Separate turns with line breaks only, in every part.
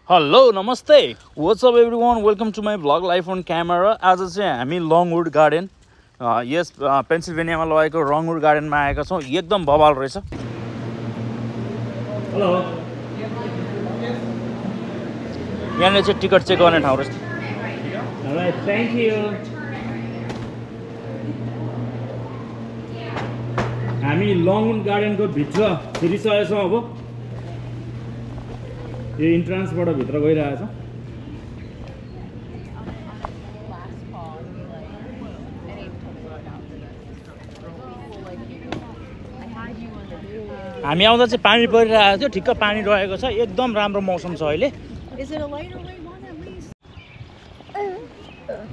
Hello नमस्ते what's up everyone welcome to my vlog life on camera. आज चाहिँ हामी लङवुड गार्डन यस पेन्सिल्भेनियामा लगेको लङवुड गार्डनमा आएका छौँ। एकदम बवाल रहेछ। हेलो, यहाँनिर चाहिँ टिकट चेक गर्ने ठाउँ रहेछ। Thank you. हामी लङवुड गार्डनको भित्र छिरिसकेका छौँ। अब यो इन्ट्रान्सबाट भित्र गइरहेछ। हामी आउँदा चाहिँ पानी परिरहेको थियो, ठिक्क पानी रहेको छ। एकदम राम्रो मौसम छ अहिले।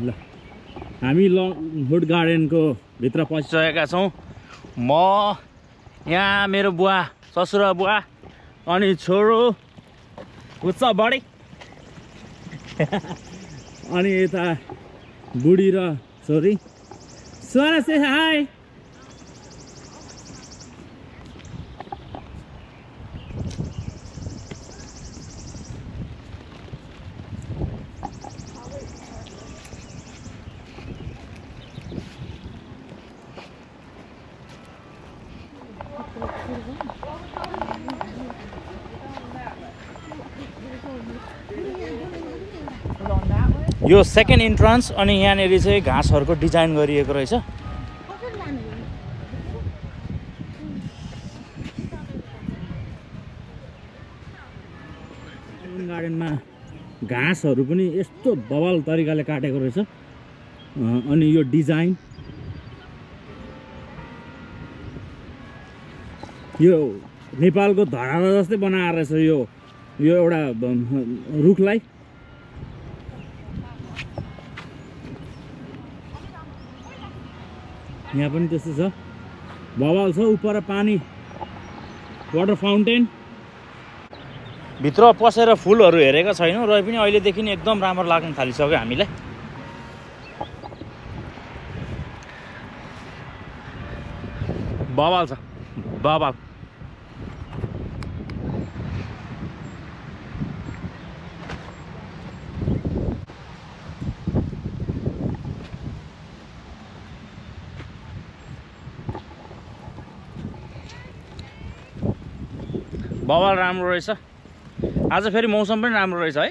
ल हामी लङवुड गार्डनको भित्र पसिसकेका छौँ। म यहाँ मेरो बुवा, ससुरा बुवा अनि छोरो What's up, buddy? अनि यता बुढी र छोरी। Swara, say hi. यो सेकेन्ड इन्ट्रान्स अनि यहाँनिर चाहिँ घाँसहरूको डिजाइन गरिएको रहेछ। गार्डनमा घाँसहरू पनि यस्तो बवाल तरिकाले काटेको रहेछ। अनि यो डिजाइन यो नेपालको धरामा जस्तै बनाएर रहेछ। यो एउटा रुखलाई यहाँ पनि त्यस्तो छ, बवाल छ। उपर पानी वाटर फाउन्टेन। भित्र पसेर फुलहरू हेरेका छैनौँ र पनि अहिलेदेखि एकदम राम्रो लाग्न थालिसक्यो हामीलाई। बवाल छ, बवाल। बवाल राम्रो रहेछ। आज फेरि मौसम पनि राम्रो रहेछ है।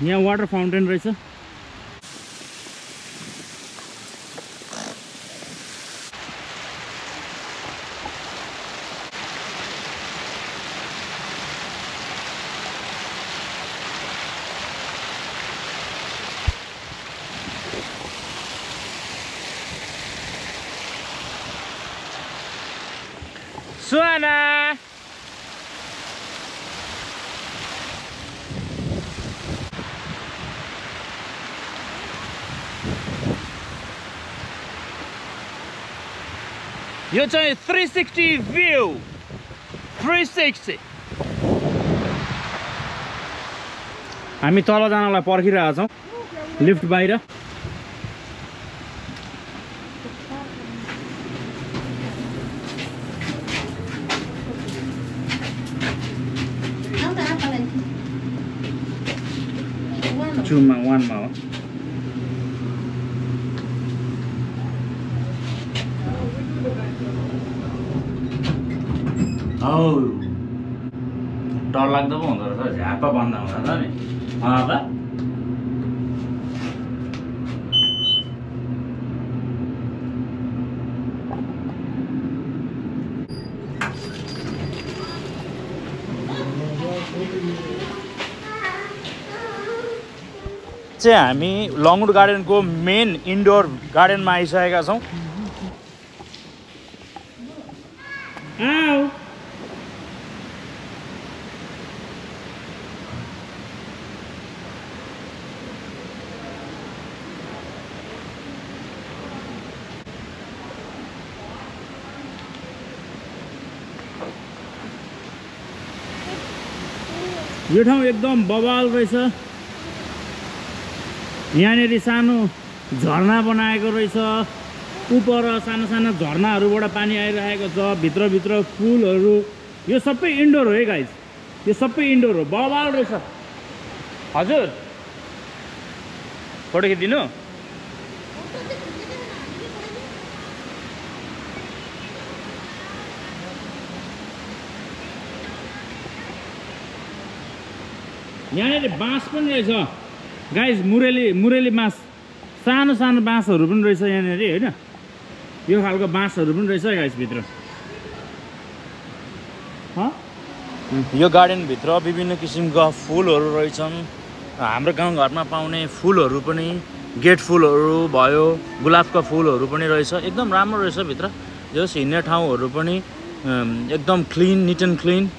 यहाँ वाटर फाउन्टेन रहेछ। Suana! यो चाहिँ 360 भ्यू, 360। हामी तल जानलाई पर्खिरहेका छौँ, लिफ्ट बाहिर। Cuma one mau. Oh, डर लाग्दो पो हुँदो रहेछ झापा बन्द हुँदा नि। अब चाहिँ हामी लङवुड गार्डनको मेन इन्डोर गार्डनमा आइसकेका छौँ। यो ठाउँ एकदम बवाल रहेछ। यहाँनिर सानो झरना बनाएको रहेछ। उपर सानो सानो झरनाहरूबाट पानी आइरहेको छ। भित्रभित्र फुलहरू। यो सबै इन्डोर हो है गाइज, यो सबै इन्डोर हो। बवाल रहेछ। हजुर फोटो खिचिदिनु? यहाँनिर बाँस पनि रहेछ गाइज, मुरेली बाँस। सानो सानो बाँसहरू पनि रहेछ यहाँनिर होइन। यो खालको बाँसहरू पनि रहेछ गाइज भित्र। यो गार्डनभित्र विभिन्न किसिमका फुलहरू रहेछन्। हाम्रो गाउँघरमा पाउने फुलहरू पनि, गेट फुलहरू भयो, गुलाबका फुलहरू पनि रहेछ। एकदम राम्रो रहेछ भित्र। जस हिँड्ने ठाउँहरू पनि एकदम क्लिन, निट एन्ड क्लिन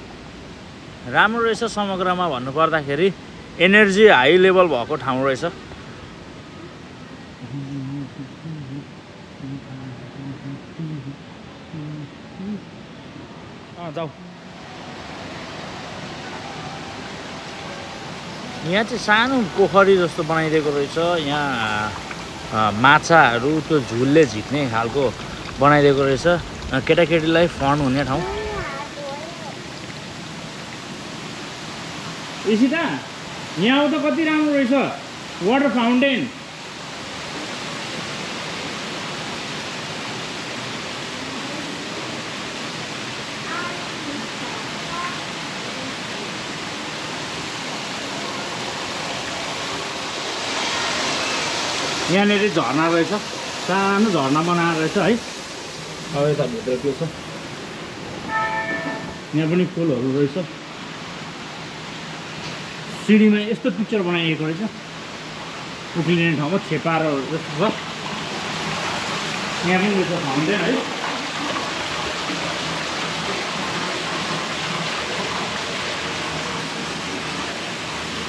राम्रो रहेछ। समग्रमा भन्नुपर्दाखेरि एनर्जी हाई लेभल भएको ठाउँ रहेछ। जाऊ। यहाँ चाहिँ सानो पोखरी जस्तो बनाइदिएको रहेछ। यहाँ माछाहरू त्यो झुलले झिक्ने खालको बनाइदिएको रहेछ। केटाकेटीलाई फन हुने ठाउँ। इसिता यहाँ आउँदा कति राम्रो रहेछ वाटर फाउन्टेन। यहाँनिर झरना रहेछ, सानो झरना बनाएर रहेछ है। अब यता भित्र के छ, यहाँ पनि फुलहरू रहेछ। सिडीमा यस्तो पिक्चर बनाइएको रहेछ, उक्लिने ठाउँमा छेपारोहरू जस्तो छ। यहाँ पनि रहेछ फाउन्टेन है।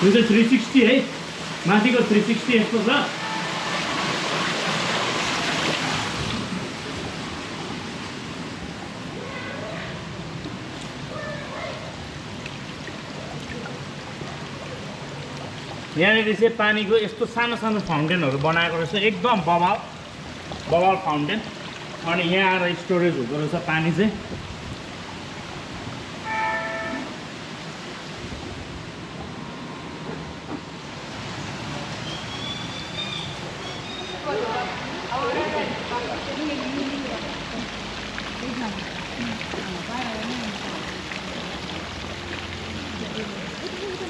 यो चाहिँ 360 है, माथिको 360 यस्तो छ। यहाँनिर चाहिँ पानीको यस्तो सानो सानो फाउन्टेनहरू बनाएको रहेछ। एकदम बवाल फाउन्टेन। अनि यहाँ आएर स्टोरेज हुँदो रहेछ पानी चाहिँ।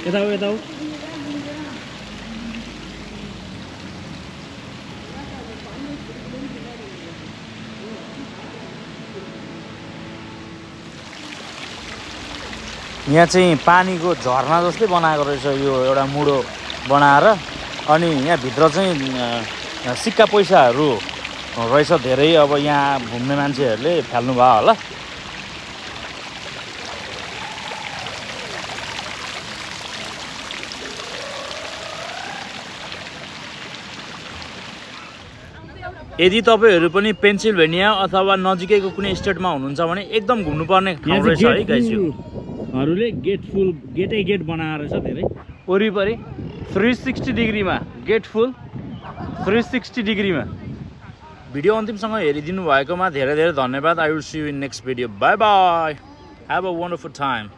यता हो यता हो। यहाँ चाहिँ पानीको झरना जस्तै बनाएको रहेछ यो एउटा मुडो बनाएर। अनि यहाँ भित्र चाहिँ सिक्का पैसाहरू रहेछ धेरै। अब यहाँ घुम्ने मान्छेहरूले फाल्नु भयो होला। यदि तपाईहरु पनि पेन्सिल्भेनिया अथवा नजिकैको कुनै स्टेटमा हुनुहुन्छ भने एकदम घुम्नुपर्ने ठाउँ रहेछ है गाइस। यो हरूले गेटै गेट बनाएर छ धेरै वरिपरि 360 डिग्रीमा। Get full 360 डिग्रीमा। भिडियो अन्तिमसँग हेरिदिनु भएकोमा धेरै धेरै धन्यवाद। I will see you in next video. Bye bye. Have a wonderful time.